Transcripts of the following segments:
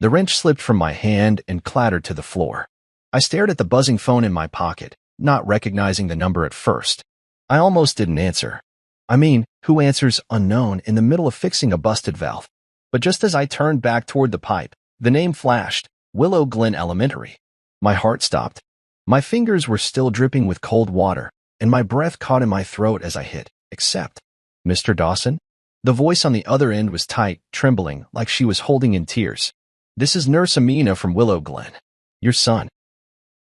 The wrench slipped from my hand and clattered to the floor. I stared at the buzzing phone in my pocket, not recognizing the number at first. I almost didn't answer. I mean, who answers unknown in the middle of fixing a busted valve? But just as I turned back toward the pipe, the name flashed, Willow Glen Elementary. My heart stopped. My fingers were still dripping with cold water, and my breath caught in my throat as I hit, "Accept." "Mr. Dawson?" The voice on the other end was tight, trembling, like she was holding in tears. "This is Nurse Amina from Willow Glen. Your son."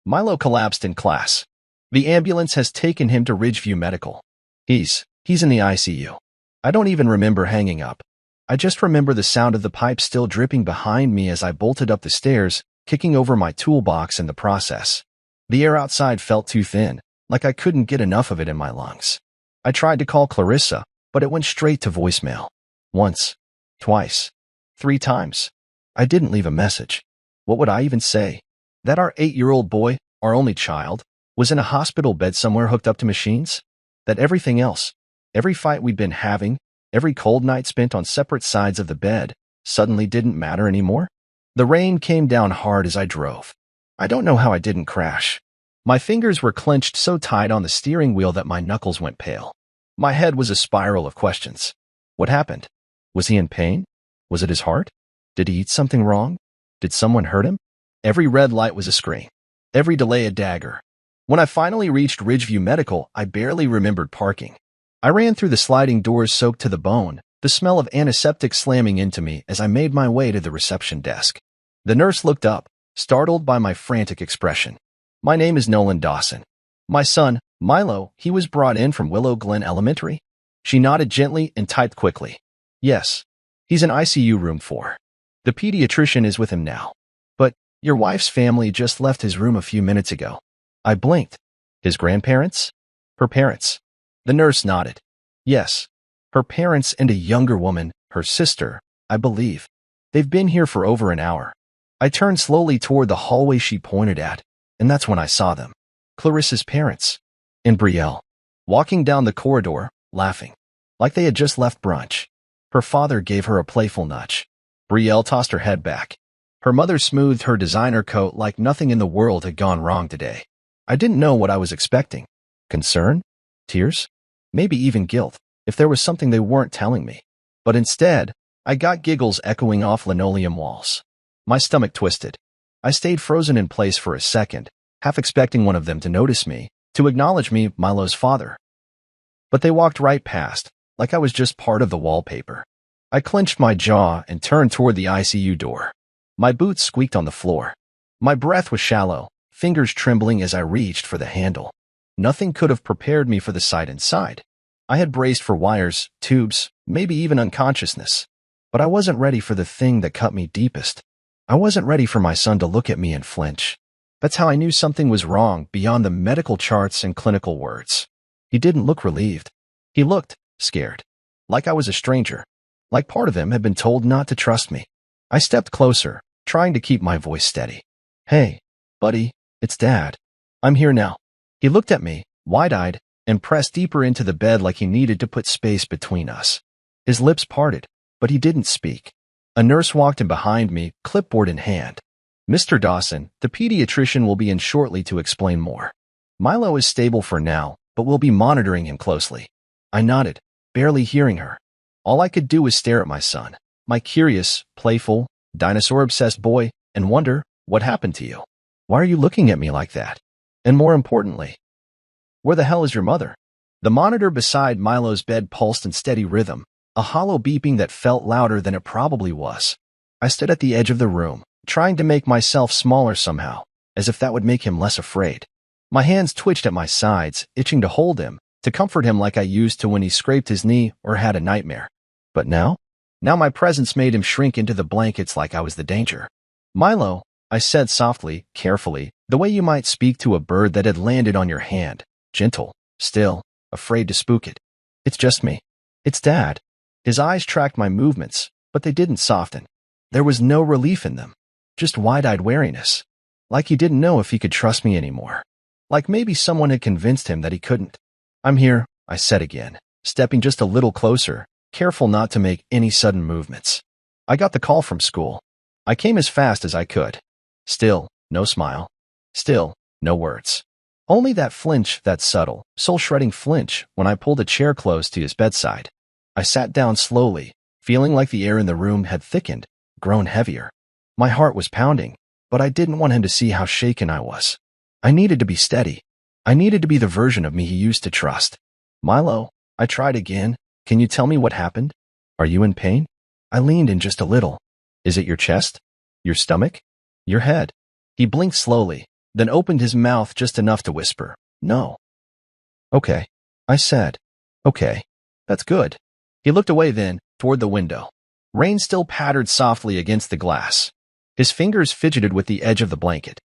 Milo collapsed in class. "The ambulance has taken him to Ridgeview Medical. He's in the ICU." I don't even remember hanging up. I just remember the sound of the pipe still dripping behind me as I bolted up the stairs, kicking over my toolbox in the process. The air outside felt too thin, like I couldn't get enough of it in my lungs. I tried to call Clarissa, but it went straight to voicemail. Once, twice, 3 times. I didn't leave a message. What would I even say? That our 8-year-old boy, our only child, was in a hospital bed somewhere hooked up to machines? That everything else, every fight we'd been having, every cold night spent on separate sides of the bed, suddenly didn't matter anymore? The rain came down hard as I drove. I don't know how I didn't crash. My fingers were clenched so tight on the steering wheel that my knuckles went pale. My head was a spiral of questions. What happened? Was he in pain? Was it his heart? Did he eat something wrong? Did someone hurt him? Every red light was a scream. Every delay a dagger. When I finally reached Ridgeview Medical, I barely remembered parking. I ran through the sliding doors soaked to the bone, the smell of antiseptic slamming into me as I made my way to the reception desk. The nurse looked up, startled by my frantic expression. "My name is Nolan Dawson. My son, Milo, he was brought in from Willow Glen Elementary?" She nodded gently and typed quickly. "Yes. He's in ICU room 4. The pediatrician is with him now. But your wife's family just left his room a few minutes ago." I blinked. His grandparents? Her parents. The nurse nodded. "Yes. Her parents and a younger woman, her sister, I believe. They've been here for over an hour." I turned slowly toward the hallway she pointed at, and that's when I saw them. Clarissa's parents. And Brielle. Walking down the corridor, laughing. Like they had just left brunch. Her father gave her a playful nudge. Brielle tossed her head back. Her mother smoothed her designer coat like nothing in the world had gone wrong today. I didn't know what I was expecting. Concern? Tears? Maybe even guilt, if there was something they weren't telling me. But instead, I got giggles echoing off linoleum walls. My stomach twisted. I stayed frozen in place for a second, half expecting one of them to notice me, to acknowledge me, Milo's father. But they walked right past, like I was just part of the wallpaper. I clenched my jaw and turned toward the ICU door. My boots squeaked on the floor. My breath was shallow, fingers trembling as I reached for the handle. Nothing could have prepared me for the sight inside. I had braced for wires, tubes, maybe even unconsciousness. But I wasn't ready for the thing that cut me deepest. I wasn't ready for my son to look at me and flinch. That's how I knew something was wrong beyond the medical charts and clinical words. He didn't look relieved. He looked scared. Like I was a stranger. Like part of him had been told not to trust me. I stepped closer, trying to keep my voice steady. "Hey, buddy, it's Dad. I'm here now." He looked at me, wide-eyed, and pressed deeper into the bed like he needed to put space between us. His lips parted, but he didn't speak. A nurse walked in behind me, clipboard in hand. "Mr. Dawson, the pediatrician will be in shortly to explain more. Milo is stable for now, but we'll be monitoring him closely." I nodded, barely hearing her. All I could do was stare at my son, my curious, playful, dinosaur-obsessed boy, and wonder, what happened to you? Why are you looking at me like that? And more importantly, where the hell is your mother? The monitor beside Milo's bed pulsed in steady rhythm, a hollow beeping that felt louder than it probably was. I stood at the edge of the room, trying to make myself smaller somehow, as if that would make him less afraid. My hands twitched at my sides, itching to hold him, to comfort him like I used to when he scraped his knee or had a nightmare. But now my presence made him shrink into the blankets like I was the danger. "Milo," I said softly, carefully, the way you might speak to a bird that had landed on your hand, gentle, still, afraid to spook it. "It's just me. It's Dad." His eyes tracked my movements, but they didn't soften. There was no relief in them, just wide-eyed wariness. Like he didn't know if he could trust me anymore. Like maybe someone had convinced him that he couldn't. "I'm here," I said again, stepping just a little closer, careful not to make any sudden movements. "I got the call from school. I came as fast as I could. Still, no smile. Still, no words. Only that flinch, that subtle, soul-shredding flinch when I pulled a chair close to his bedside. I sat down slowly, feeling like the air in the room had thickened, grown heavier. My heart was pounding, but I didn't want him to see how shaken I was. I needed to be steady. I needed to be the version of me he used to trust. Milo, I tried again. Can you tell me what happened? Are you in pain? I leaned in just a little. Is it your chest? Your stomach? Your head? He blinked slowly, then opened his mouth just enough to whisper, "No." "Okay," I said. "Okay. That's good." He looked away then, toward the window. Rain still pattered softly against the glass. His fingers fidgeted with the edge of the blanket.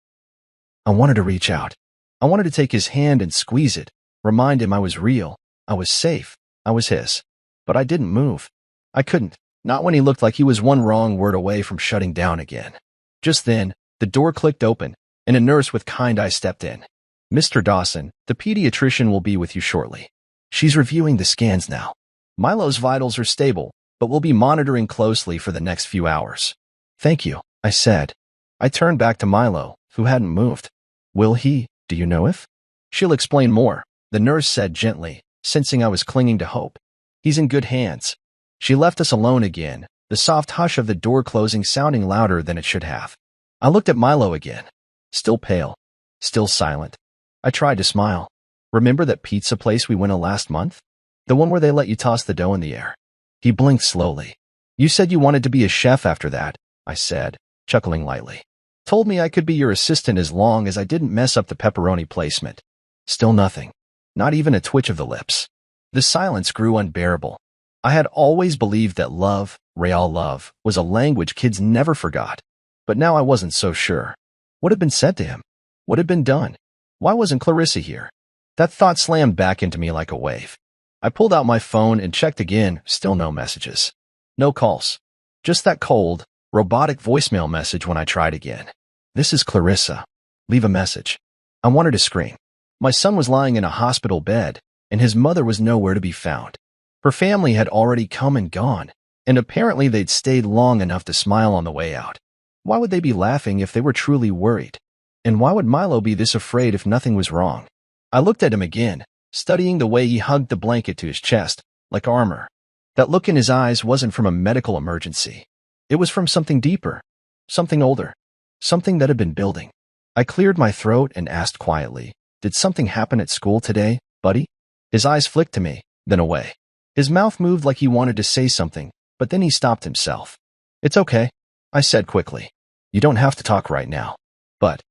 I wanted to reach out. I wanted to take his hand and squeeze it, remind him I was real, I was safe, I was his. But I didn't move. I couldn't, not when he looked like he was one wrong word away from shutting down again. Just then, the door clicked open, and a nurse with kind eyes stepped in. "Mr. Dawson, the pediatrician will be with you shortly. She's reviewing the scans now. Milo's vitals are stable, but we'll be monitoring closely for the next few hours." "Thank you," I said. I turned back to Milo, who hadn't moved. "Will he, do you know if?" "She'll explain more," the nurse said gently, sensing I was clinging to hope. "He's in good hands." She left us alone again, the soft hush of the door closing sounding louder than it should have. I looked at Milo again. Still pale. Still silent. I tried to smile. "Remember that pizza place we went to last month? The one where they let you toss the dough in the air?" He blinked slowly. "You said you wanted to be a chef after that," I said, chuckling lightly. "Told me I could be your assistant as long as I didn't mess up the pepperoni placement." Still nothing. Not even a twitch of the lips. The silence grew unbearable. I had always believed that love, real love, was a language kids never forgot. But now I wasn't so sure. What had been said to him? What had been done? Why wasn't Clarissa here? That thought slammed back into me like a wave. I pulled out my phone and checked again, still no messages. No calls. Just that cold, robotic voicemail message when I tried again. "This is Clarissa. Leave a message." I wanted to scream. My son was lying in a hospital bed, and his mother was nowhere to be found. Her family had already come and gone, and apparently they'd stayed long enough to smile on the way out. Why would they be laughing if they were truly worried? And why would Milo be this afraid if nothing was wrong? I looked at him again, studying the way he hugged the blanket to his chest, like armor. That look in his eyes wasn't from a medical emergency. It was from something deeper, something older, something that had been building. I cleared my throat and asked quietly, "Did something happen at school today, buddy?" His eyes flicked to me, then away. His mouth moved like he wanted to say something, but then he stopped himself. "It's okay," I said quickly. "You don't have to talk right now. But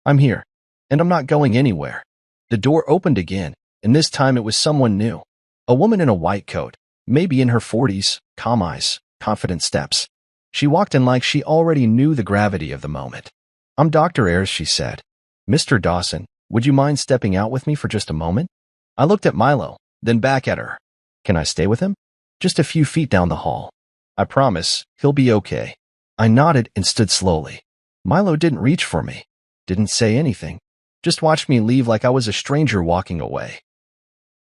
I'm here, and I'm not going anywhere." The door opened again, and this time it was someone new. A woman in a white coat, maybe in her 40s, calm eyes, confident steps. She walked in like she already knew the gravity of the moment. "I'm Dr. Ayres," she said. "Mr. Dawson, would you mind stepping out with me for just a moment?" I looked at Milo, then back at her. "Can I stay with him?" "Just a few feet down the hall. I promise, he'll be okay." I nodded and stood slowly. Milo didn't reach for me, didn't say anything, just watched me leave like I was a stranger walking away.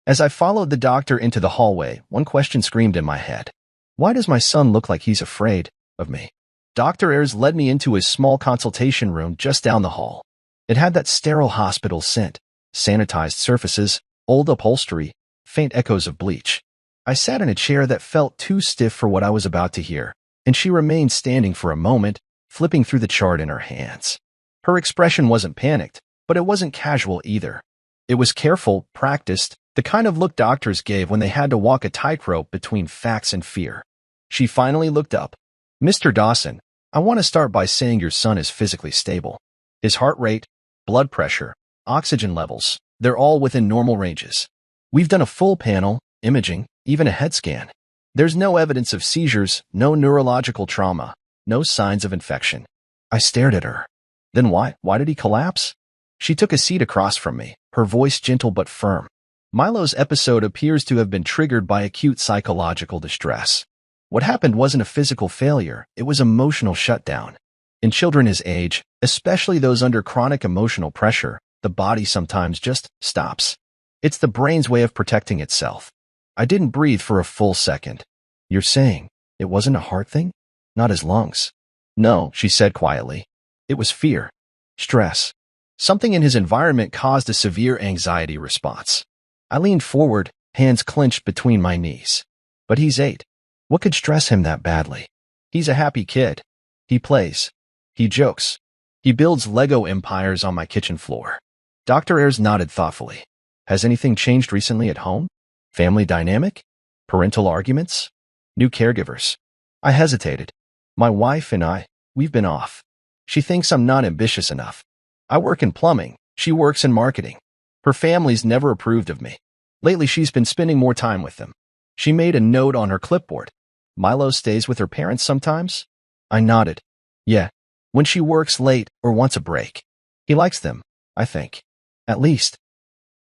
As I followed the doctor into the hallway, one question screamed in my head. Why does my son look like he's afraid of me? Dr. Ayres led me into his small consultation room just down the hall. It had that sterile hospital scent, sanitized surfaces, old upholstery, faint echoes of bleach. I sat in a chair that felt too stiff for what I was about to hear, and she remained standing for a moment, flipping through the chart in her hands. Her expression wasn't panicked, but it wasn't casual either. It was careful, practiced, the kind of look doctors gave when they had to walk a tightrope between facts and fear. She finally looked up. "Mr. Dawson, I want to start by saying your son is physically stable. His heart rate, blood pressure, oxygen levels, they're all within normal ranges. We've done a full panel, imaging, even a head scan. There's no evidence of seizures, no neurological trauma, no signs of infection." I stared at her. "Then why did he collapse?" She took a seat across from me, her voice gentle but firm. "Milo's episode appears to have been triggered by acute psychological distress. What happened wasn't a physical failure, it was emotional shutdown. In children his age, especially those under chronic emotional pressure, the body sometimes just stops. It's the brain's way of protecting itself." I didn't breathe for a full second. "You're saying it wasn't a heart thing? Not his lungs?" No, she said quietly. It was fear. Stress. Something in his environment caused a severe anxiety response. I leaned forward, hands clenched between my knees. But he's 8. What could stress him that badly? He's a happy kid. He plays. He jokes. He builds Lego empires on my kitchen floor. Dr. Ayres nodded thoughtfully. Has anything changed recently at home? Family dynamic? Parental arguments? New caregivers? I hesitated. My wife and we've been off. She thinks I'm not ambitious enough. I work in plumbing. She works in marketing. Her family's never approved of me. Lately, she's been spending more time with them. She made a note on her clipboard. Milo stays with her parents sometimes? I nodded. Yeah, when she works late or wants a break. He likes them, I think. At least.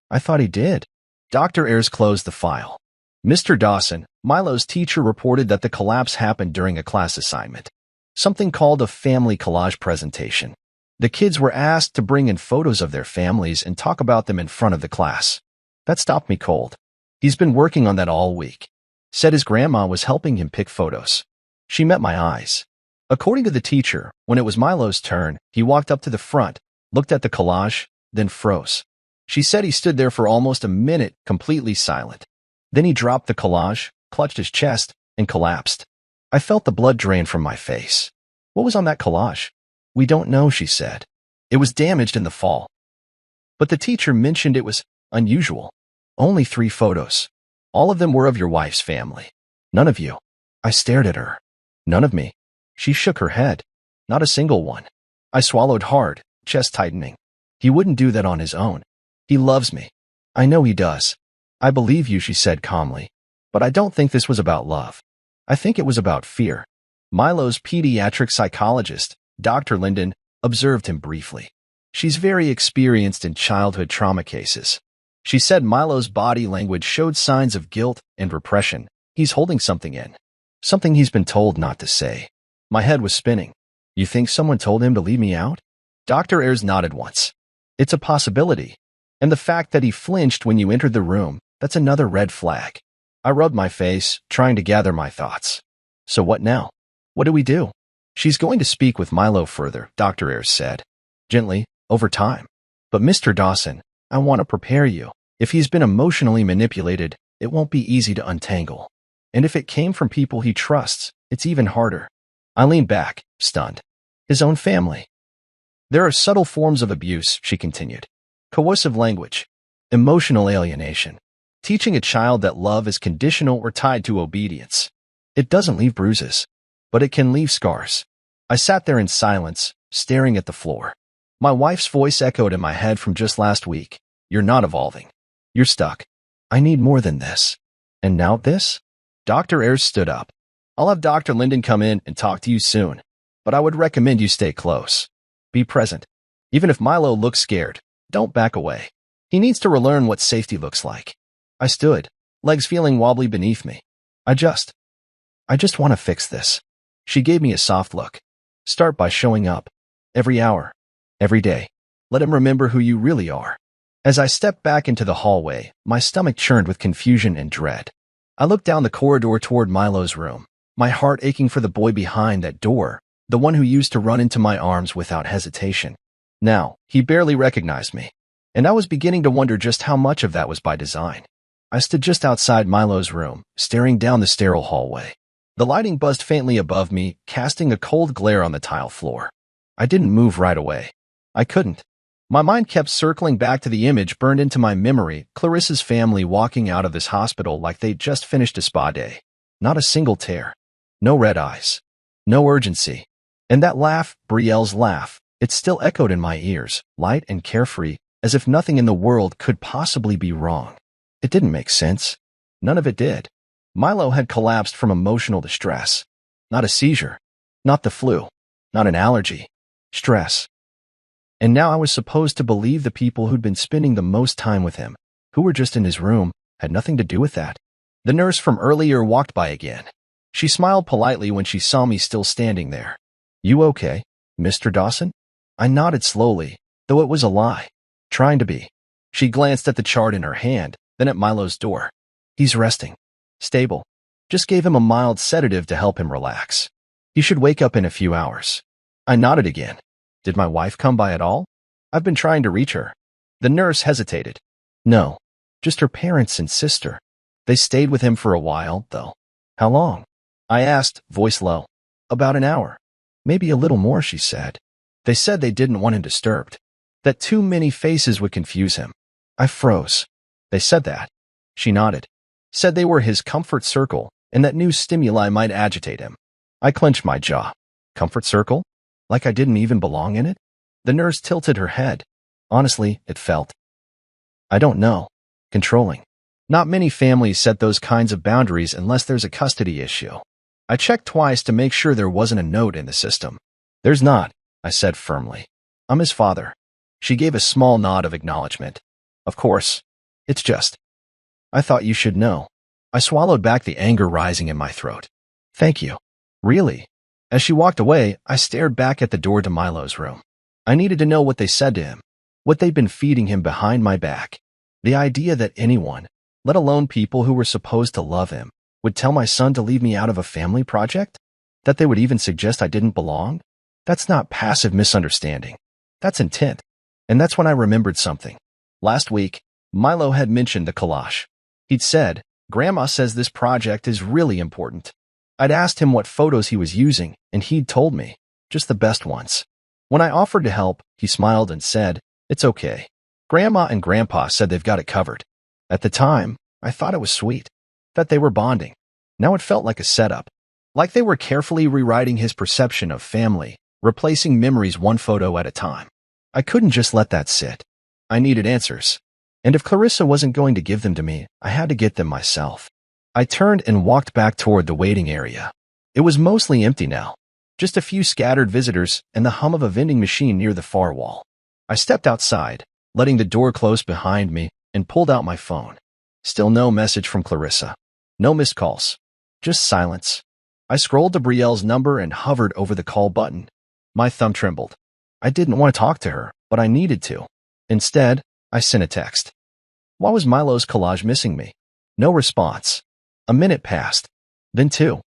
I thought he did. Dr. Ayres closed the file. Mr. Dawson, Milo's teacher, reported that the collapse happened during a class assignment. Something called a family collage presentation. The kids were asked to bring in photos of their families and talk about them in front of the class. That stopped me cold. He's been working on that all week. Said his grandma was helping him pick photos. She met my eyes. According to the teacher, when it was Milo's turn, he walked up to the front, looked at the collage, then froze. She said he stood there for almost a minute, completely silent. Then he dropped the collage, clutched his chest, and collapsed. I felt the blood drain from my face. What was on that collage? We don't know, she said. It was damaged in the fall. But the teacher mentioned it was unusual. Only 3 photos. All of them were of your wife's family. None of you. I stared at her. None of me. She shook her head. Not a single one. I swallowed hard, chest tightening. He wouldn't do that on his own. He loves me. I know he does. I believe you, she said calmly. But I don't think this was about love. I think it was about fear. Milo's pediatric psychologist, Dr. Linden, observed him briefly. She's very experienced in childhood trauma cases. She said Milo's body language showed signs of guilt and repression. He's holding something in. Something he's been told not to say. My head was spinning. You think someone told him to leave me out? Dr. Ayres nodded once. It's a possibility. And the fact that he flinched when you entered the room, that's another red flag. I rubbed my face, trying to gather my thoughts. So what now? What do we do? She's going to speak with Milo further, Dr. Ayres said. Gently, over time. But Mr. Dawson, I want to prepare you. If he's been emotionally manipulated, it won't be easy to untangle. And if it came from people he trusts, it's even harder. I leaned back, stunned. His own family. There are subtle forms of abuse, she continued. Coercive language. Emotional alienation. Teaching a child that love is conditional or tied to obedience. It doesn't leave bruises, but it can leave scars. I sat there in silence, staring at the floor. My wife's voice echoed in my head from just last week. You're not evolving. You're stuck. I need more than this. And now this? Dr. Ayres stood up. I'll have Dr. Linden come in and talk to you soon, but I would recommend you stay close. Be present. Even if Milo looks scared, don't back away. He needs to relearn what safety looks like. I stood, legs feeling wobbly beneath me. I just want to fix this. She gave me a soft look. Start by showing up. Every hour. Every day. Let him remember who you really are. As I stepped back into the hallway, my stomach churned with confusion and dread. I looked down the corridor toward Milo's room, my heart aching for the boy behind that door, the one who used to run into my arms without hesitation. Now, he barely recognized me, and I was beginning to wonder just how much of that was by design. I stood just outside Milo's room, staring down the sterile hallway. The lighting buzzed faintly above me, casting a cold glare on the tile floor. I didn't move right away. I couldn't. My mind kept circling back to the image burned into my memory, Clarissa's family walking out of this hospital like they'd just finished a spa day. Not a single tear. No red eyes. No urgency. And that laugh, Brielle's laugh, it still echoed in my ears, light and carefree, as if nothing in the world could possibly be wrong. It didn't make sense. None of it did. Milo had collapsed from emotional distress. Not a seizure. Not the flu. Not an allergy. Stress. And now I was supposed to believe the people who'd been spending the most time with him, who were just in his room, had nothing to do with that. The nurse from earlier walked by again. She smiled politely when she saw me still standing there. You okay, Mr. Dawson? I nodded slowly, though it was a lie. Trying to be. She glanced at the chart in her hand, then at Milo's door. He's resting. Stable. Just gave him a mild sedative to help him relax. He should wake up in a few hours. I nodded again. Did my wife come by at all? I've been trying to reach her. The nurse hesitated. No, just her parents and sister. They stayed with him for a while, though. How long? I asked, voice low. About an hour. Maybe a little more, she said. They said they didn't want him disturbed. That too many faces would confuse him. I froze. They said that. She nodded. Said they were his comfort circle and that new stimuli might agitate him. I clenched my jaw. Comfort circle? Like I didn't even belong in it? The nurse tilted her head. Honestly, it felt. I don't know. Controlling. Not many families set those kinds of boundaries unless there's a custody issue. I checked twice to make sure there wasn't a note in the system. There's not, I said firmly. I'm his father. She gave a small nod of acknowledgement. Of course. It's just. I thought you should know. I swallowed back the anger rising in my throat. Thank you. Really? As she walked away, I stared back at the door to Milo's room. I needed to know what they said to him, what they'd been feeding him behind my back. The idea that anyone, let alone people who were supposed to love him, would tell my son to leave me out of a family project? That they would even suggest I didn't belong? That's not passive misunderstanding. That's intent. And that's when I remembered something. Last week, Milo had mentioned the collage. He'd said, Grandma says this project is really important. I'd asked him what photos he was using, and he'd told me, just the best ones. When I offered to help, he smiled and said, it's okay. Grandma and Grandpa said they've got it covered. At the time, I thought it was sweet, that they were bonding. Now it felt like a setup, like they were carefully rewriting his perception of family, replacing memories one photo at a time. I couldn't just let that sit. I needed answers. And if Clarissa wasn't going to give them to me, I had to get them myself. I turned and walked back toward the waiting area. It was mostly empty now, just a few scattered visitors and the hum of a vending machine near the far wall. I stepped outside, letting the door close behind me, and pulled out my phone. Still no message from Clarissa. No missed calls. Just silence. I scrolled to Brielle's number and hovered over the call button. My thumb trembled. I didn't want to talk to her, but I needed to. Instead, I sent a text. Why was Milo's collage missing me? No response. A minute passed. Then 2.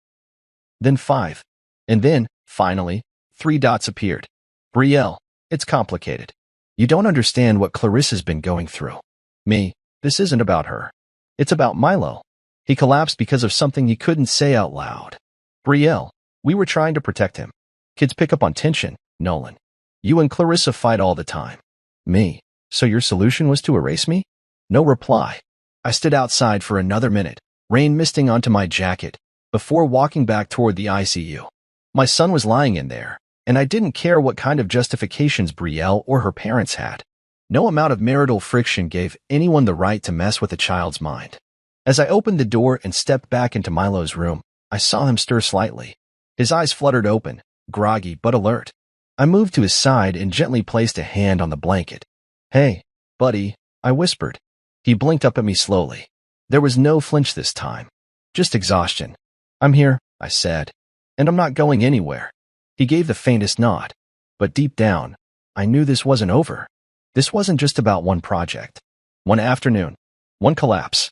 Then 5. And then, finally, 3 dots appeared. Brielle, it's complicated. You don't understand what Clarissa's been going through. Me, this isn't about her. It's about Milo. He collapsed because of something he couldn't say out loud. Brielle, we were trying to protect him. Kids pick up on tension, Nolan. You and Clarissa fight all the time. Me, so your solution was to erase me? No reply. I stood outside for another minute, rain misting onto my jacket, before walking back toward the ICU. My son was lying in there, and I didn't care what kind of justifications Brielle or her parents had. No amount of marital friction gave anyone the right to mess with a child's mind. As I opened the door and stepped back into Milo's room, I saw him stir slightly. His eyes fluttered open, groggy but alert. I moved to his side and gently placed a hand on the blanket. Hey, buddy, I whispered. He blinked up at me slowly. There was no flinch this time. Just exhaustion. I'm here, I said. And I'm not going anywhere. He gave the faintest nod. But deep down, I knew this wasn't over. This wasn't just about one project. One afternoon. One collapse.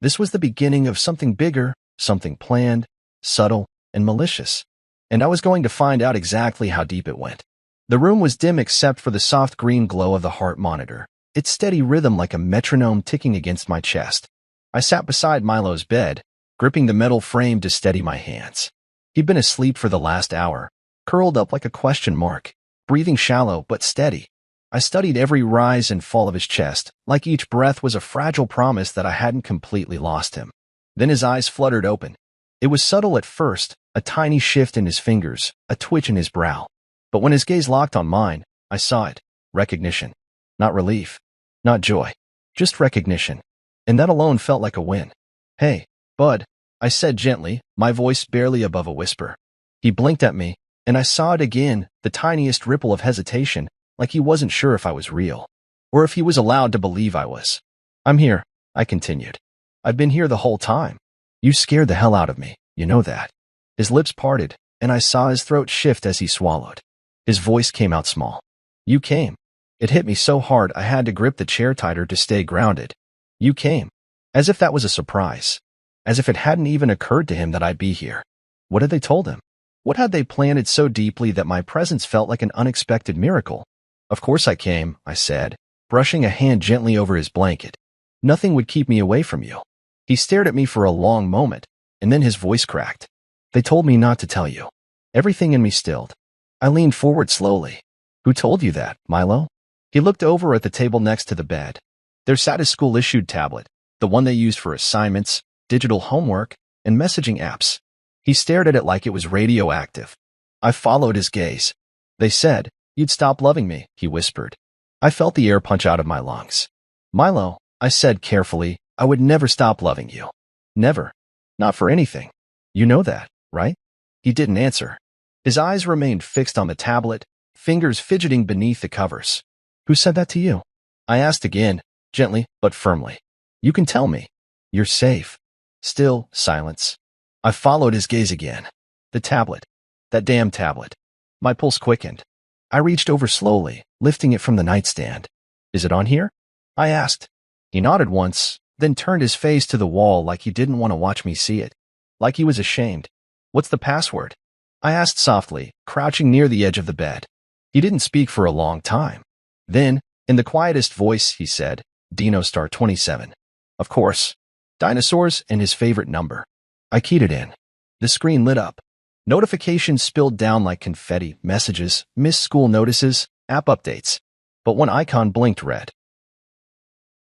This was the beginning of something bigger, something planned, subtle, and malicious. And I was going to find out exactly how deep it went. The room was dim except for the soft green glow of the heart monitor, its steady rhythm like a metronome ticking against my chest. I sat beside Milo's bed, gripping the metal frame to steady my hands. He'd been asleep for the last hour, curled up like a question mark, breathing shallow but steady. I studied every rise and fall of his chest, like each breath was a fragile promise that I hadn't completely lost him. Then his eyes fluttered open. It was subtle at first, a tiny shift in his fingers, a twitch in his brow. But when his gaze locked on mine, I saw it. Recognition. Not relief. Not joy. Just recognition. And that alone felt like a win. Hey, bud, I said gently, my voice barely above a whisper. He blinked at me, and I saw it again, the tiniest ripple of hesitation, like he wasn't sure if I was real, or if he was allowed to believe I was. I'm here, I continued. I've been here the whole time. You scared the hell out of me, you know that. His lips parted, and I saw his throat shift as he swallowed. His voice came out small. You came. It hit me so hard I had to grip the chair tighter to stay grounded. You came. As if that was a surprise. As if it hadn't even occurred to him that I'd be here. What had they told him? What had they planted so deeply that my presence felt like an unexpected miracle? Of course I came, I said, brushing a hand gently over his blanket. Nothing would keep me away from you. He stared at me for a long moment, and then his voice cracked. They told me not to tell you. Everything in me stilled. I leaned forward slowly. Who told you that, Milo? He looked over at the table next to the bed. There sat his school-issued tablet, the one they used for assignments, digital homework, and messaging apps. He stared at it like it was radioactive. I followed his gaze. They said, "You'd stop loving me," he whispered. I felt the air punch out of my lungs. Milo, I said carefully, I would never stop loving you. Never. Not for anything. You know that, right? He didn't answer. His eyes remained fixed on the tablet, fingers fidgeting beneath the covers. Who said that to you? I asked again, gently but firmly. You can tell me. You're safe. Still silence. I followed his gaze again. The tablet. That damn tablet. My pulse quickened. I reached over slowly, lifting it from the nightstand. Is it on here? I asked. He nodded once, then turned his face to the wall like he didn't want to watch me see it. Like he was ashamed. What's the password? I asked softly, crouching near the edge of the bed. He didn't speak for a long time. Then, in the quietest voice, he said, Dino Star 27. Of course. Dinosaurs and his favorite number. I keyed it in. The screen lit up. Notifications spilled down like confetti, messages, missed school notices, app updates. But one icon blinked red.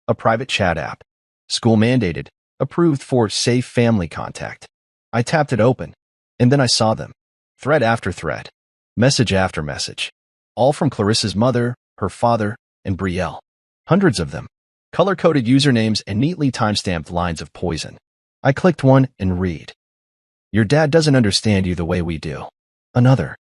A private chat app. School mandated. Approved for safe family contact. I tapped it open. And then I saw them. Thread after thread. Message after message. All from Clarissa's mother, her father, and Brielle. Hundreds of them. Color-coded usernames and neatly time-stamped lines of poison. I clicked one and read. Your dad doesn't understand you the way we do. Another.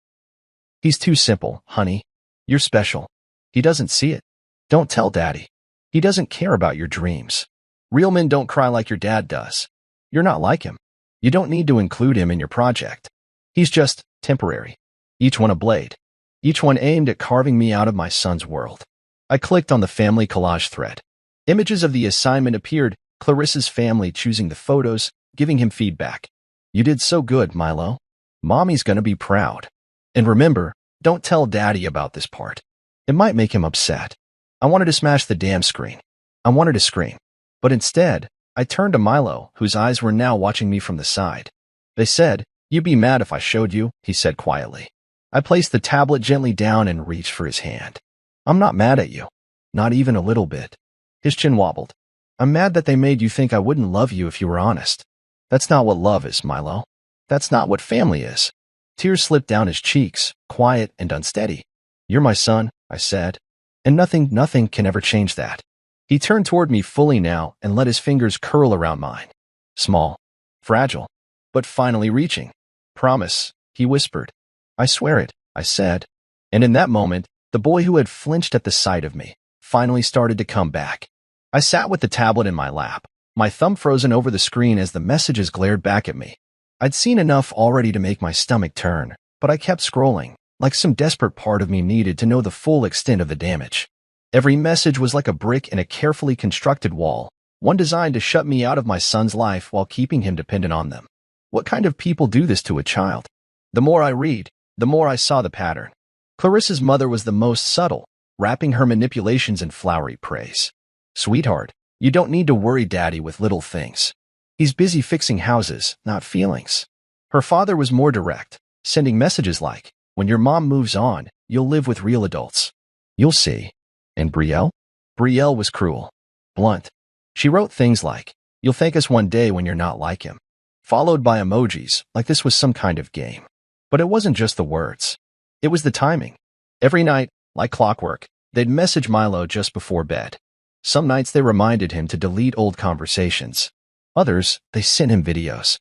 He's too simple, honey. You're special. He doesn't see it. Don't tell daddy. He doesn't care about your dreams. Real men don't cry like your dad does. You're not like him. You don't need to include him in your project. He's just temporary. Each one a blade. Each one aimed at carving me out of my son's world. I clicked on the family collage thread. Images of the assignment appeared, Clarissa's family choosing the photos, giving him feedback. You did so good, Milo. Mommy's gonna be proud. And remember, don't tell daddy about this part. It might make him upset. I wanted to smash the damn screen. I wanted to scream. But instead, I turned to Milo, whose eyes were now watching me from the side. They said, You'd be mad if I showed you, he said quietly. I placed the tablet gently down and reached for his hand. I'm not mad at you. Not even a little bit. His chin wobbled. I'm mad that they made you think I wouldn't love you if you were honest. That's not what love is, Milo. That's not what family is. Tears slipped down his cheeks, quiet and unsteady. You're my son, I said. And nothing can ever change that. He turned toward me fully now and let his fingers curl around mine. Small. Fragile. But finally reaching. Promise, he whispered. I swear it, I said. And in that moment, the boy who had flinched at the sight of me finally started to come back. I sat with the tablet in my lap, my thumb frozen over the screen as the messages glared back at me. I'd seen enough already to make my stomach turn, but I kept scrolling, like some desperate part of me needed to know the full extent of the damage. Every message was like a brick in a carefully constructed wall, one designed to shut me out of my son's life while keeping him dependent on them. What kind of people do this to a child? The more I read, the more I saw the pattern. Clarissa's mother was the most subtle, wrapping her manipulations in flowery praise. Sweetheart, you don't need to worry daddy with little things. He's busy fixing houses, not feelings. Her father was more direct, sending messages like, when your mom moves on, you'll live with real adults. You'll see. And Brielle? Brielle was cruel. Blunt. She wrote things like, you'll thank us one day when you're not like him. Followed by emojis, like this was some kind of game. But it wasn't just the words. It was the timing. Every night, like clockwork, they'd message Milo just before bed. Some nights they reminded him to delete old conversations. Others, they sent him videos.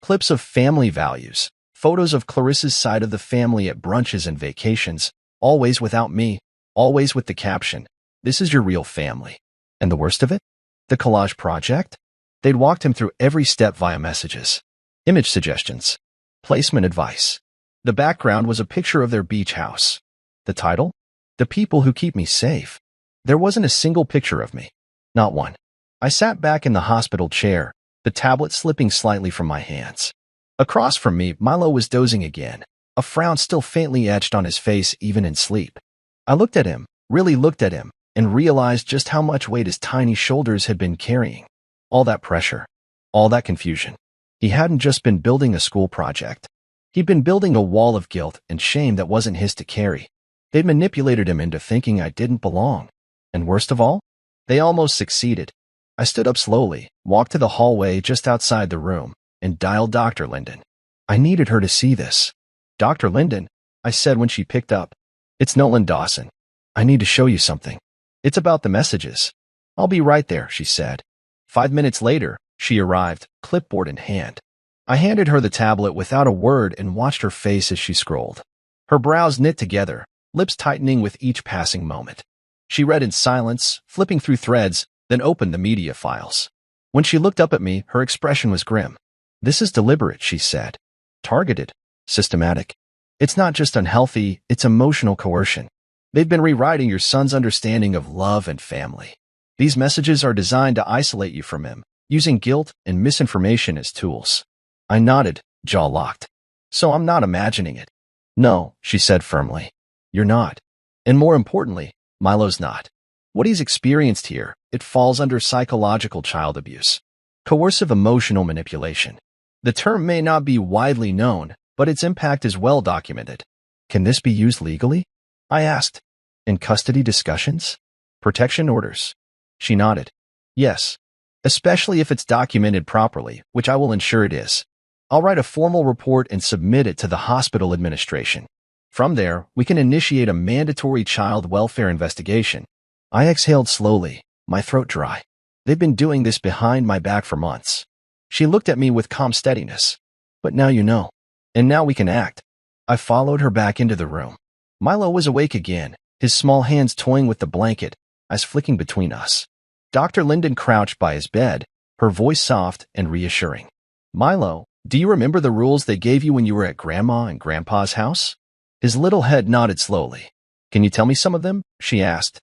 Clips of family values, photos of Clarissa's side of the family at brunches and vacations, always without me, always with the caption, this is your real family. And the worst of it? The collage project? They'd walked him through every step via messages. Image suggestions. Placement advice. The background was a picture of their beach house. The title? The People Who Keep Me Safe. There wasn't a single picture of me. Not one. I sat back in the hospital chair, the tablet slipping slightly from my hands. Across from me, Milo was dozing again, a frown still faintly etched on his face even in sleep. I looked at him, really looked at him, and realized just how much weight his tiny shoulders had been carrying. All that pressure, all that confusion. He hadn't just been building a school project. He'd been building a wall of guilt and shame that wasn't his to carry. They'd manipulated him into thinking I didn't belong. And worst of all, they almost succeeded. I stood up slowly, walked to the hallway just outside the room, and dialed Dr. Linden. I needed her to see this. "Dr. Linden," I said when she picked up. "It's Nolan Dawson. I need to show you something. It's about the messages." "I'll be right there," she said. 5 minutes later, she arrived, clipboard in hand. I handed her the tablet without a word and watched her face as she scrolled. Her brows knit together, lips tightening with each passing moment. She read in silence, flipping through threads, then opened the media files. When she looked up at me, her expression was grim. "This is deliberate," she said. "Targeted. Systematic. It's not just unhealthy, it's emotional coercion. They've been rewriting your son's understanding of love and family. These messages are designed to isolate you from him, using guilt and misinformation as tools." I nodded, jaw locked. "So I'm not imagining it." "No," she said firmly. "You're not. And more importantly, Milo's not. What he's experienced here, it falls under psychological child abuse. Coercive emotional manipulation. The term may not be widely known, but its impact is well documented." "Can this be used legally?" I asked. "In custody discussions? Protection orders?" She nodded. "Yes, especially if it's documented properly, which I will ensure it is. I'll write a formal report and submit it to the hospital administration. From there, we can initiate a mandatory child welfare investigation." I exhaled slowly, my throat dry. They've been doing this behind my back for months. She looked at me with calm steadiness. "But now you know. And now we can act." I followed her back into the room. Milo was awake again, his small hands toying with the blanket, eyes flicking between us. Dr. Linden crouched by his bed, her voice soft and reassuring. "Milo, do you remember the rules they gave you when you were at Grandma and Grandpa's house?" His little head nodded slowly. "Can you tell me some of them?" she asked.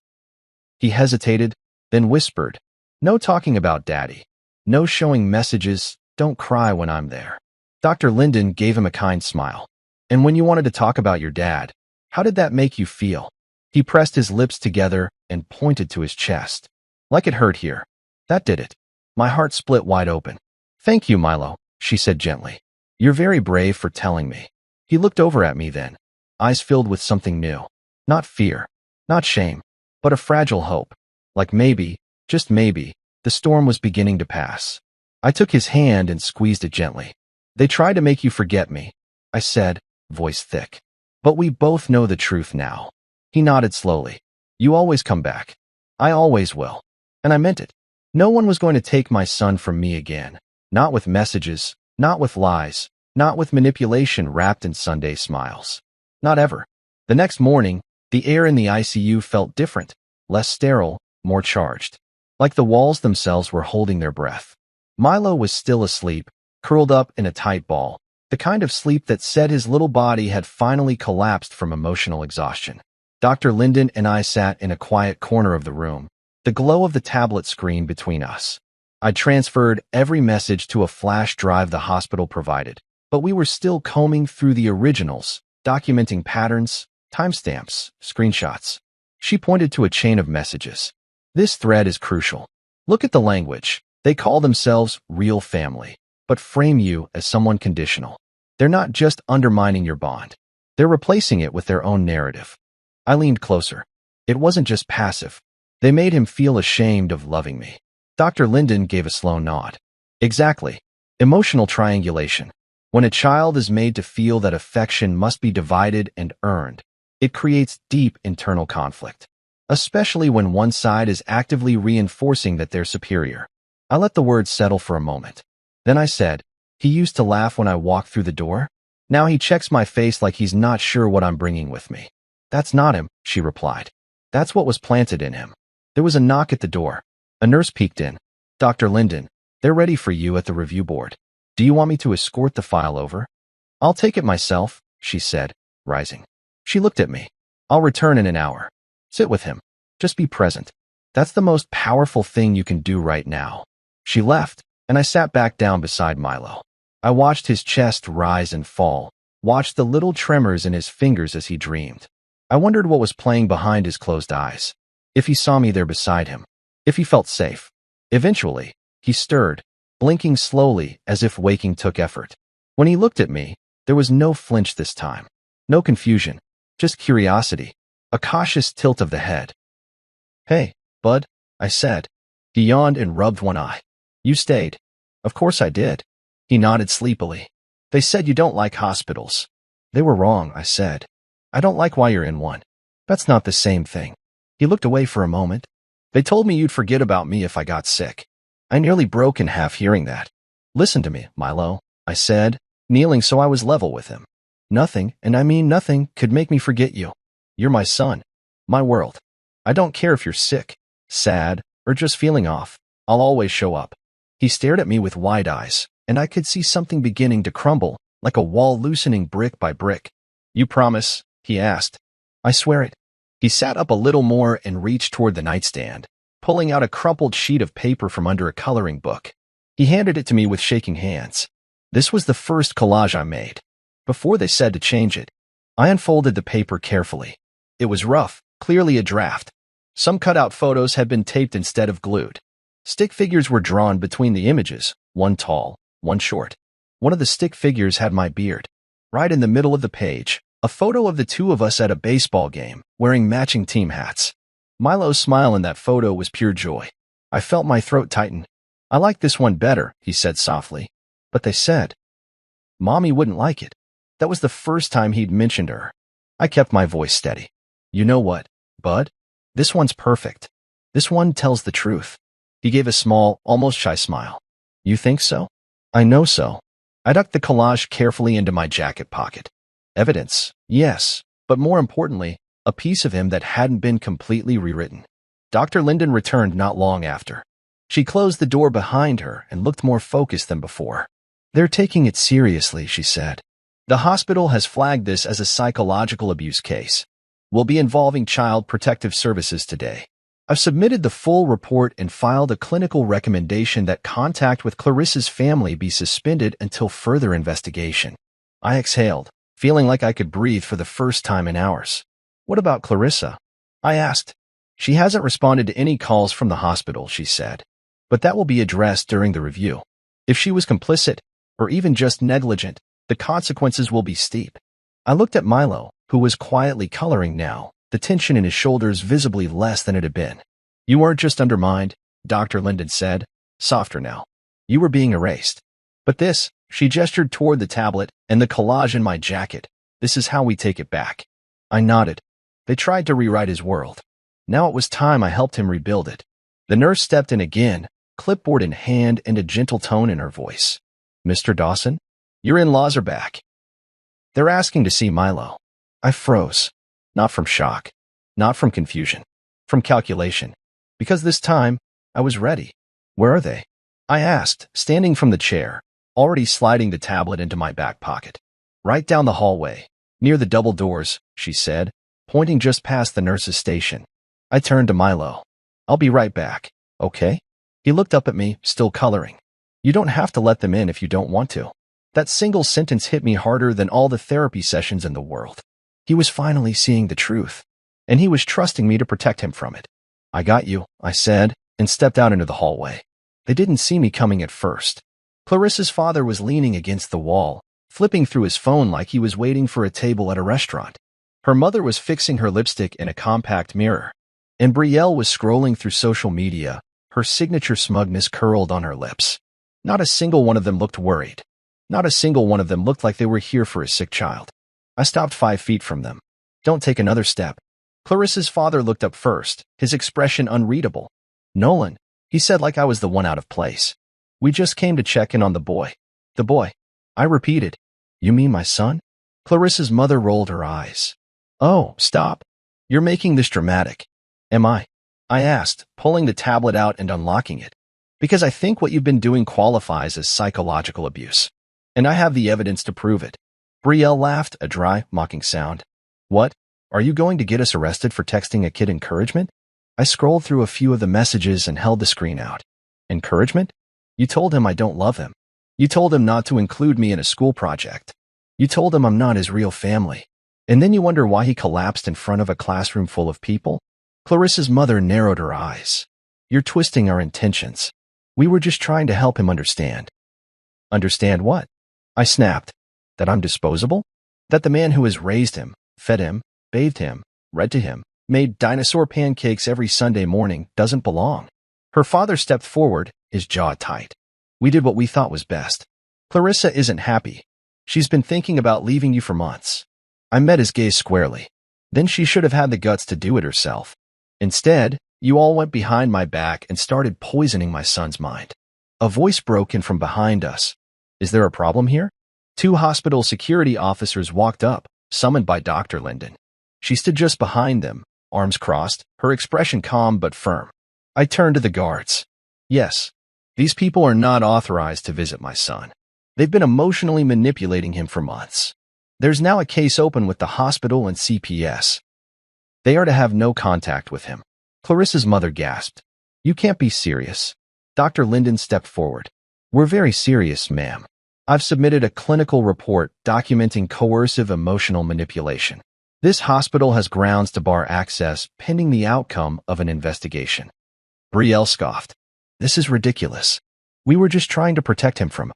He hesitated, then whispered, "No talking about Daddy. No showing messages. Don't cry when I'm there." Dr. Linden gave him a kind smile. "And when you wanted to talk about your dad, how did that make you feel?" He pressed his lips together and pointed to his chest. "Like it hurt here. That did it." My heart split wide open. "Thank you, Milo," she said gently. "You're very brave for telling me." He looked over at me then, eyes filled with something new. Not fear, not shame, but a fragile hope. Like maybe, just maybe, the storm was beginning to pass. I took his hand and squeezed it gently. "They tried to make you forget me," I said, voice thick. "But we both know the truth now." He nodded slowly. "You always come back. I always will." And I meant it. No one was going to take my son from me again. Not with messages, not with lies, not with manipulation wrapped in Sunday smiles. Not ever. The next morning, the air in the ICU felt different, less sterile, more charged. Like the walls themselves were holding their breath. Milo was still asleep, curled up in a tight ball, the kind of sleep that said his little body had finally collapsed from emotional exhaustion. Dr. Linden and I sat in a quiet corner of the room, the glow of the tablet screen between us. I transferred every message to a flash drive the hospital provided, but we were still combing through the originals, documenting patterns, timestamps, screenshots. She pointed to a chain of messages. "This thread is crucial. Look at the language. They call themselves real family, but frame you as someone conditional. They're not just undermining your bond. They're replacing it with their own narrative." I leaned closer. It wasn't just passive. They made him feel ashamed of loving me. Dr. Linden gave a slow nod. "Exactly. Emotional triangulation. When a child is made to feel that affection must be divided and earned, it creates deep internal conflict, especially when one side is actively reinforcing that they're superior." I let the words settle for a moment. Then I said, "He used to laugh when I walked through the door. Now he checks my face like he's not sure what I'm bringing with me." "That's not him," she replied. "That's what was planted in him." There was a knock at the door. A nurse peeked in. "Dr. Linden, they're ready for you at the review board. Do you want me to escort the file over?" "I'll take it myself," she said, rising. She looked at me. "I'll return in an hour. Sit with him. Just be present. That's the most powerful thing you can do right now." She left, and I sat back down beside Milo. I watched his chest rise and fall, watched the little tremors in his fingers as he dreamed. I wondered what was playing behind his closed eyes. If he saw me there beside him. If he felt safe. Eventually, he stirred, blinking slowly as if waking took effort. When he looked at me, there was no flinch this time. No confusion. Just curiosity. A cautious tilt of the head. "Hey, bud," I said. He yawned and rubbed one eye. "You stayed." "Of course I did." He nodded sleepily. "They said you don't like hospitals." "They were wrong," I said. "I don't like why you're in one." "That's not the same thing." He looked away for a moment. "They told me you'd forget about me if I got sick." I nearly broke in half hearing that. "Listen to me, Milo," I said, kneeling so I was level with him. "Nothing, and I mean nothing, could make me forget you. You're my son. My world. I don't care if you're sick, sad, or just feeling off. I'll always show up." He stared at me with wide eyes, and I could see something beginning to crumble, like a wall loosening brick by brick. "You promise?" he asked. "I swear it." He sat up a little more and reached toward the nightstand, pulling out a crumpled sheet of paper from under a coloring book. He handed it to me with shaking hands. This was the first collage I made. Before they said to change it, I unfolded the paper carefully. It was rough, clearly a draft. Some cutout photos had been taped instead of glued. Stick figures were drawn between the images, one tall, one short. One of the stick figures had my beard. Right in the middle of the page, a photo of the two of us at a baseball game, wearing matching team hats. Milo's smile in that photo was pure joy. I felt my throat tighten. "I like this one better," he said softly. "But they said Mommy wouldn't like it." That was the first time he'd mentioned her. I kept my voice steady. "You know what, bud? This one's perfect. This one tells the truth." He gave a small, almost shy smile. "You think so?" "I know so." I ducked the collage carefully into my jacket pocket. Evidence, yes, but more importantly, a piece of him that hadn't been completely rewritten. Dr. Linden returned not long after. She closed the door behind her and looked more focused than before. "They're taking it seriously," she said. "The hospital has flagged this as a psychological abuse case. We'll be involving Child Protective Services today. I've submitted the full report and filed a clinical recommendation that contact with Clarissa's family be suspended until further investigation." I exhaled, feeling like I could breathe for the first time in hours. "What about Clarissa?" I asked. "She hasn't responded to any calls from the hospital," she said. "But that will be addressed during the review. If she was complicit, or even just negligent, the consequences will be steep." I looked at Milo, who was quietly coloring now, the tension in his shoulders visibly less than it had been. "You weren't just undermined," Dr. Linden said, softer now. "You were being erased. But this," she gestured toward the tablet and the collage in my jacket, "this is how we take it back." I nodded. They tried to rewrite his world. Now it was time I helped him rebuild it. The nurse stepped in again, clipboard in hand and a gentle tone in her voice. "Mr. Dawson, your in-laws are back. They're asking to see Milo." I froze. Not from shock. Not from confusion. From calculation. Because this time, I was ready. "Where are they?" I asked, standing from the chair, already sliding the tablet into my back pocket. "Right down the hallway, near the double doors," she said, pointing just past the nurse's station. I turned to Milo. "I'll be right back, okay?" He looked up at me, still coloring. "You don't have to let them in if you don't want to." That single sentence hit me harder than all the therapy sessions in the world. He was finally seeing the truth, and he was trusting me to protect him from it. "I got you," I said, and stepped out into the hallway. They didn't see me coming at first. Clarissa's father was leaning against the wall, flipping through his phone like he was waiting for a table at a restaurant. Her mother was fixing her lipstick in a compact mirror, and Betrayal was scrolling through social media, her signature smugness curled on her lips. Not a single one of them looked worried. Not a single one of them looked like they were here for a sick child. I stopped 5 feet from them. "Don't take another step." Clarissa's father looked up first, his expression unreadable. "Nolan," he said like I was the one out of place. "We just came to check in on the boy." "The boy?" I repeated. "You mean my son?" Clarissa's mother rolled her eyes. "Oh, stop. You're making this dramatic." "Am I?" I asked, pulling the tablet out and unlocking it. "Because I think what you've been doing qualifies as psychological abuse. And I have the evidence to prove it." Betrayal laughed, a dry, mocking sound. "What? Are you going to get us arrested for texting a kid encouragement?" I scrolled through a few of the messages and held the screen out. "Encouragement? You told him I don't love him." You told him not to include me in a school project. You told him I'm not his real family. And then you wonder why he collapsed in front of a classroom full of people? Clarissa's mother narrowed her eyes. You're twisting our intentions. We were just trying to help him understand. Understand what? I snapped. That I'm disposable? That the man who has raised him, fed him, bathed him, read to him, made dinosaur pancakes every Sunday morning doesn't belong. Her father stepped forward, his jaw tight. We did what we thought was best. Clarissa isn't happy. She's been thinking about leaving you for months. I met his gaze squarely. Then she should have had the guts to do it herself. Instead, you all went behind my back and started poisoning my son's mind. A voice broke in from behind us. Is there a problem here? 2 hospital security officers walked up, summoned by Dr. Linden. She stood just behind them, arms crossed, her expression calm but firm. I turned to the guards. Yes, these people are not authorized to visit my son. They've been emotionally manipulating him for months. There's now a case open with the hospital and CPS. They are to have no contact with him. Clarissa's mother gasped. You can't be serious. Dr. Linden stepped forward. We're very serious, ma'am. I've submitted a clinical report documenting coercive emotional manipulation. This hospital has grounds to bar access pending the outcome of an investigation. Betrayal scoffed. This is ridiculous. We were just trying to protect him from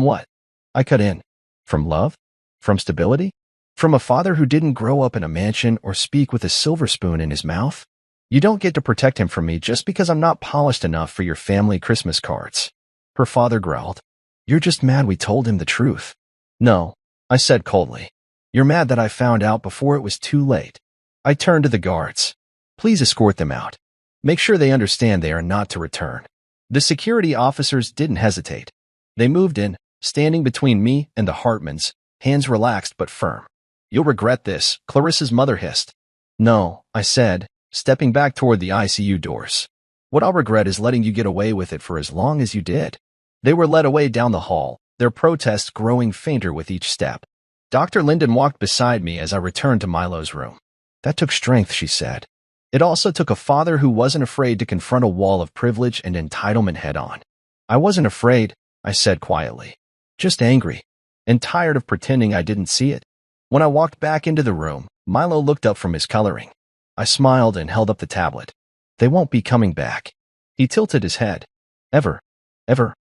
what? I cut in. From love? From stability? From a father who didn't grow up in a mansion or speak with a silver spoon in his mouth? You don't get to protect him from me just because I'm not polished enough for your family Christmas cards. Her father growled. You're just mad we told him the truth. No, I said coldly. You're mad that I found out before it was too late. I turned to the guards. Please escort them out. Make sure they understand they are not to return. The security officers didn't hesitate. They moved in, standing between me and the Hartmans, hands relaxed but firm. You'll regret this, Clarissa's mother hissed. No, I said, stepping back toward the ICU doors. What I'll regret is letting you get away with it for as long as you did. They were led away down the hall, their protests growing fainter with each step. Dr. Linden walked beside me as I returned to Milo's room. That took strength, she said. It also took a father who wasn't afraid to confront a wall of privilege and entitlement head-on. I wasn't afraid, I said quietly. Just angry. And tired of pretending I didn't see it. When I walked back into the room, Milo looked up from his coloring. I smiled and held up the tablet. They won't be coming back. He tilted his head. Ever,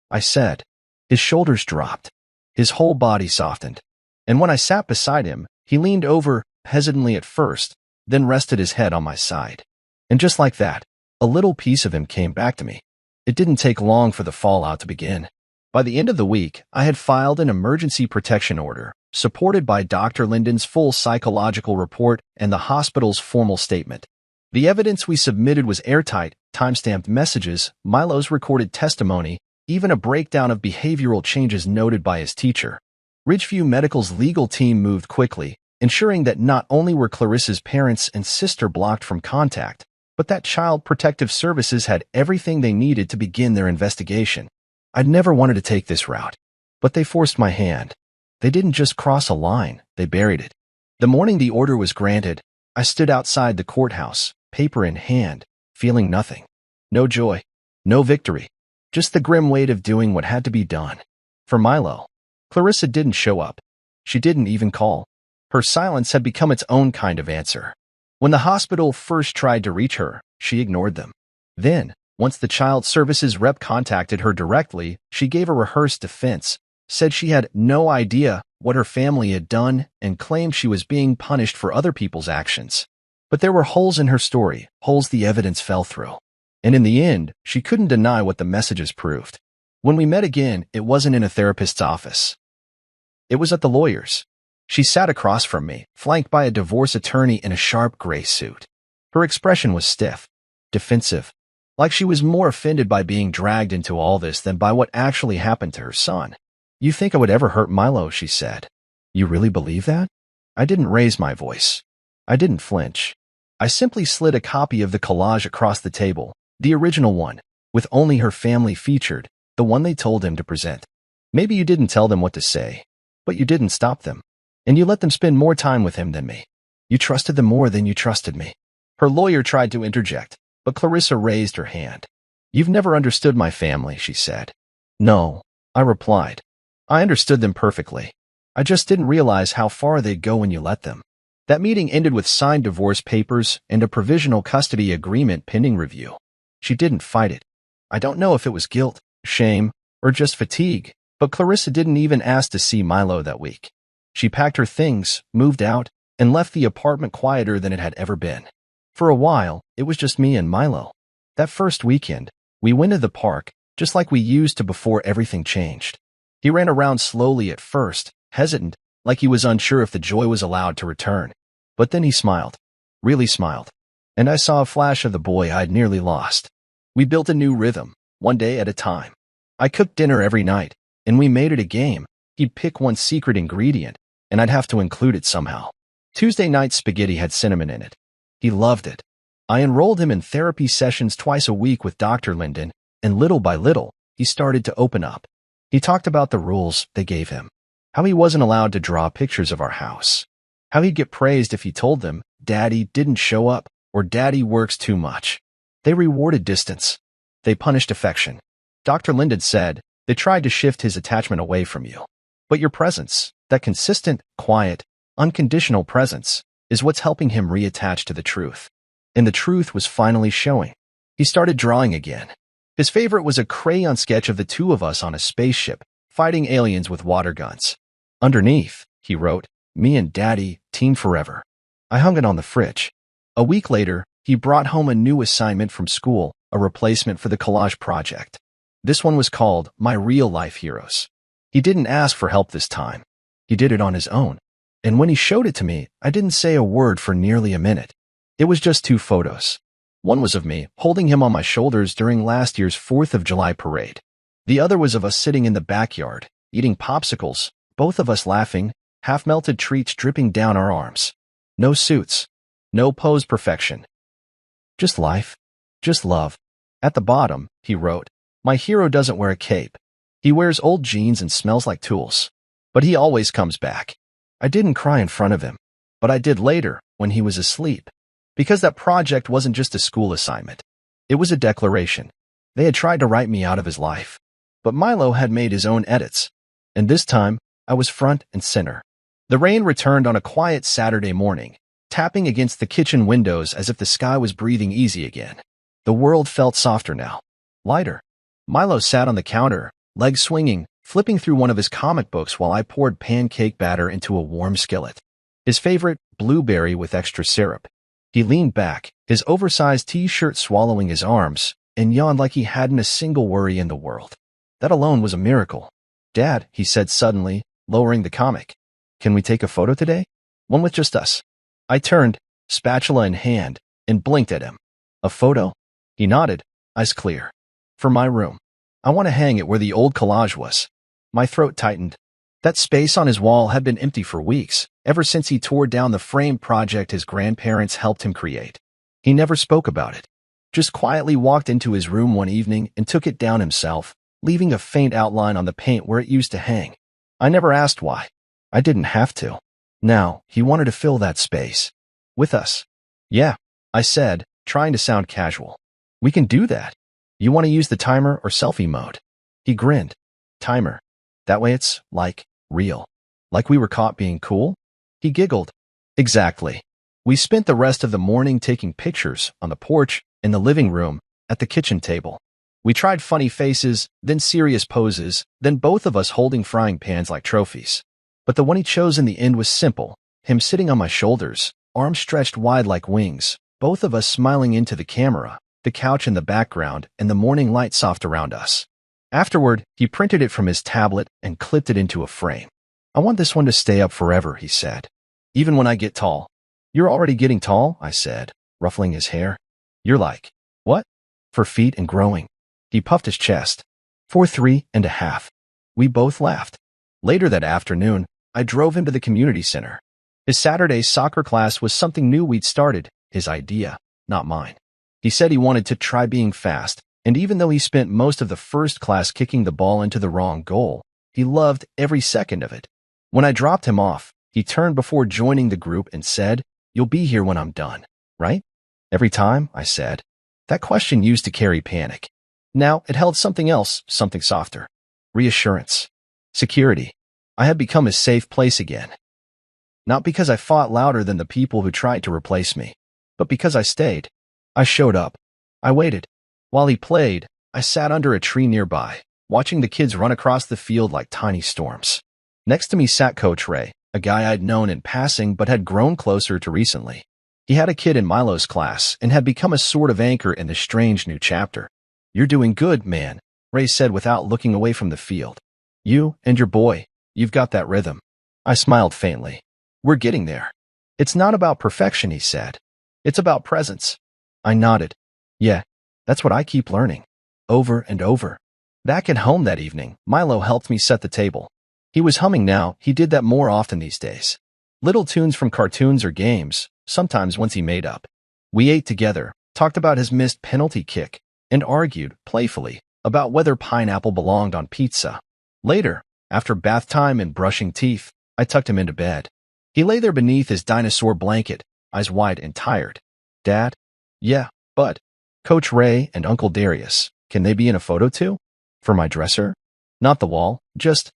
I said. His shoulders dropped. His whole body softened. And when I sat beside him, he leaned over, hesitantly at first, then rested his head on my side. And just like that, a little piece of him came back to me. It didn't take long for the fallout to begin. By the end of the week, I had filed an emergency protection order, supported by Dr. Linden's full psychological report and the hospital's formal statement. The evidence we submitted was airtight, timestamped messages, Milo's recorded testimony, even a breakdown of behavioral changes noted by his teacher. Ridgeview Medical's legal team moved quickly, ensuring that not only were Clarissa's parents and sister blocked from contact, but that Child Protective Services had everything they needed to begin their investigation. I'd never wanted to take this route, but they forced my hand. They didn't just cross a line, they buried it. The morning the order was granted, I stood outside the courthouse, paper in hand, feeling nothing. No joy, no victory, just the grim weight of doing what had to be done. For Milo, Clarissa didn't show up. She didn't even call. Her silence had become its own kind of answer. When the hospital first tried to reach her, she ignored them. Then, once the child services rep contacted her directly, she gave a rehearsed defense, said she had no idea what her family had done, and claimed she was being punished for other people's actions. But there were holes in her story, holes the evidence fell through. And in the end, she couldn't deny what the messages proved. When we met again, it wasn't in a therapist's office. It was at the lawyer's. She sat across from me, flanked by a divorce attorney in a sharp gray suit. Her expression was stiff, defensive, like she was more offended by being dragged into all this than by what actually happened to her son. You think I would ever hurt Milo, she said. You really believe that? I didn't raise my voice. I didn't flinch. I simply slid a copy of the collage across the table, the original one, with only her family featured, the one they told him to present. Maybe you didn't tell them what to say, but you didn't stop them. And you let them spend more time with him than me. You trusted them more than you trusted me. Her lawyer tried to interject, but Clarissa raised her hand. You've never understood my family, she said. No, I replied. I understood them perfectly. I just didn't realize how far they'd go when you let them. That meeting ended with signed divorce papers and a provisional custody agreement pending review. She didn't fight it. I don't know if it was guilt, shame, or just fatigue, but Clarissa didn't even ask to see Milo that week. She packed her things, moved out, and left the apartment quieter than it had ever been. For a while, it was just me and Milo. That first weekend, we went to the park, just like we used to before everything changed. He ran around slowly at first, hesitant, like he was unsure if the joy was allowed to return. But then he smiled. Really smiled. And I saw a flash of the boy I'd nearly lost. We built a new rhythm, one day at a time. I cooked dinner every night, and we made it a game. He'd pick one secret ingredient, and I'd have to include it somehow. Tuesday night spaghetti had cinnamon in it. He loved it. I enrolled him in therapy sessions twice a week with Dr. Linden, and little by little, he started to open up. He talked about the rules they gave him, how he wasn't allowed to draw pictures of our house, how he'd get praised if he told them Daddy didn't show up or Daddy works too much. They rewarded distance. They punished affection. Dr. Linden said they tried to shift his attachment away from you. But your presence, that consistent, quiet, unconditional presence, is what's helping him reattach to the truth. And the truth was finally showing. He started drawing again. His favorite was a crayon sketch of the two of us on a spaceship, fighting aliens with water guns. Underneath, he wrote, "Me and Daddy, teen forever." I hung it on the fridge. A week later, he brought home a new assignment from school, a replacement for the collage project. This one was called My Real Life Heroes. He didn't ask for help this time. He did it on his own. And when he showed it to me, I didn't say a word for nearly a minute. It was just two photos. One was of me holding him on my shoulders during last year's 4th of July parade. The other was of us sitting in the backyard, eating popsicles, both of us laughing, half-melted treats dripping down our arms. No suits. No pose perfection. Just life. Just love. At the bottom, he wrote, "My hero doesn't wear a cape. He wears old jeans and smells like tools. But he always comes back." I didn't cry in front of him, but I did later, when he was asleep. Because that project wasn't just a school assignment. It was a declaration. They had tried to write me out of his life. But Milo had made his own edits. And this time, I was front and center. The rain returned on a quiet Saturday morning, tapping against the kitchen windows as if the sky was breathing easy again. The world felt softer now. Lighter. Milo sat on the counter, legs swinging, flipping through one of his comic books while I poured pancake batter into a warm skillet. His favorite, blueberry with extra syrup. He leaned back, his oversized t-shirt swallowing his arms, and yawned like he hadn't a single worry in the world. That alone was a miracle. "Dad," he said suddenly, lowering the comic. "Can we take a photo today? One with just us?" I turned, spatula in hand, and blinked at him. "A photo?" He nodded, eyes clear. "For my room. I want to hang it where the old collage was." My throat tightened. That space on his wall had been empty for weeks, ever since he tore down the frame project his grandparents helped him create. He never spoke about it. Just quietly walked into his room one evening and took it down himself, leaving a faint outline on the paint where it used to hang. I never asked why. I didn't have to. Now, he wanted to fill that space. With us. "Yeah," I said, trying to sound casual. "We can do that. You want to use the timer or selfie mode?" He grinned. "Timer. That way it's, like, real. Like we were caught being cool?" He giggled. "Exactly." We spent the rest of the morning taking pictures on the porch, in the living room, at the kitchen table. We tried funny faces, then serious poses, then both of us holding frying pans like trophies. But the one he chose in the end was simple, him sitting on my shoulders, arms stretched wide like wings, both of us smiling into the camera, the couch in the background, and the morning light soft around us. Afterward, he printed it from his tablet and clipped it into a frame. "I want this one to stay up forever," he said. "Even when I get tall." "You're already getting tall," I said, ruffling his hair. "You're like, what?" "For feet and growing." He puffed his chest. "For 3.5. We both laughed. Later that afternoon, I drove him to the community center. His Saturday soccer class was something new we'd started, his idea, not mine. He said he wanted to try being fast, and even though he spent most of the first class kicking the ball into the wrong goal, he loved every second of it. When I dropped him off, he turned before joining the group and said, "You'll be here when I'm done, right?" "Every time," I said. That question used to carry panic. Now it held something else, something softer. reassurance, security. I had become a safe place again. Not because I fought louder than the people who tried to replace me, but because I stayed. I showed up. I waited. While he played, I sat under a tree nearby, watching the kids run across the field like tiny storms. Next to me sat Coach Ray, a guy I'd known in passing but had grown closer to recently. He had a kid in Milo's class and had become a sort of anchor in this strange new chapter. "You're doing good, man," Ray said without looking away from the field. "You and your boy, you've got that rhythm." I smiled faintly. "We're getting there." "It's not about perfection," he said. "It's about presence." I nodded. "Yeah, that's what I keep learning. Over and over." Back at home that evening, Milo helped me set the table. He was humming now. He did that more often these days. Little tunes from cartoons or games, sometimes ones he made up. We ate together, talked about his missed penalty kick, and argued, playfully, about whether pineapple belonged on pizza. Later, after bath time and brushing teeth, I tucked him into bed. He lay there beneath his dinosaur blanket, eyes wide and tired. "Dad?" "Yeah, but Coach Ray and Uncle Darius, can they be in a photo too? For my dresser? Not the wall, just,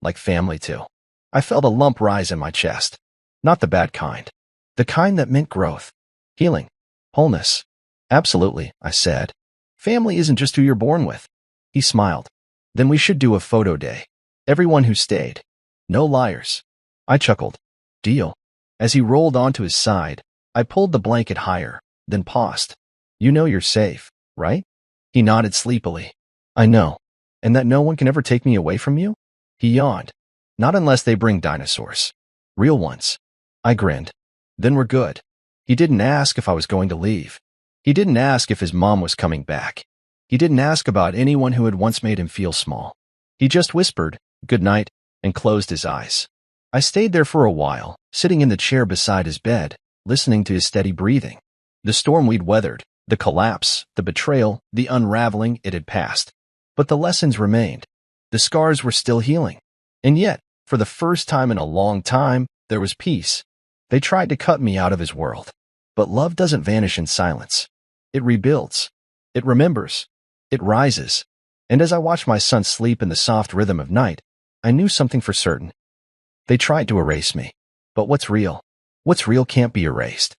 like family too." I felt a lump rise in my chest. Not the bad kind. The kind that meant growth, healing, wholeness. "Absolutely," I said. "Family isn't just who you're born with." He smiled. "Then we should do a photo day. Everyone who stayed. No liars." I chuckled. "Deal." As he rolled onto his side, I pulled the blanket higher, then paused. "You know you're safe, right?" He nodded sleepily. "I know. And that no one can ever take me away from you?" He yawned. "Not unless they bring dinosaurs. Real ones." I grinned. "Then we're good." He didn't ask if I was going to leave. He didn't ask if his mom was coming back. He didn't ask about anyone who had once made him feel small. He just whispered, "Good night," and closed his eyes. I stayed there for a while, sitting in the chair beside his bed, listening to his steady breathing. The storm we'd weathered, the collapse, the betrayal, the unraveling, it had passed. But the lessons remained. The scars were still healing. And yet, for the first time in a long time, there was peace. They tried to cut me out of his world. But love doesn't vanish in silence. It rebuilds. It remembers. It rises. And as I watched my son sleep in the soft rhythm of night, I knew something for certain. They tried to erase me. But what's real? What's real can't be erased.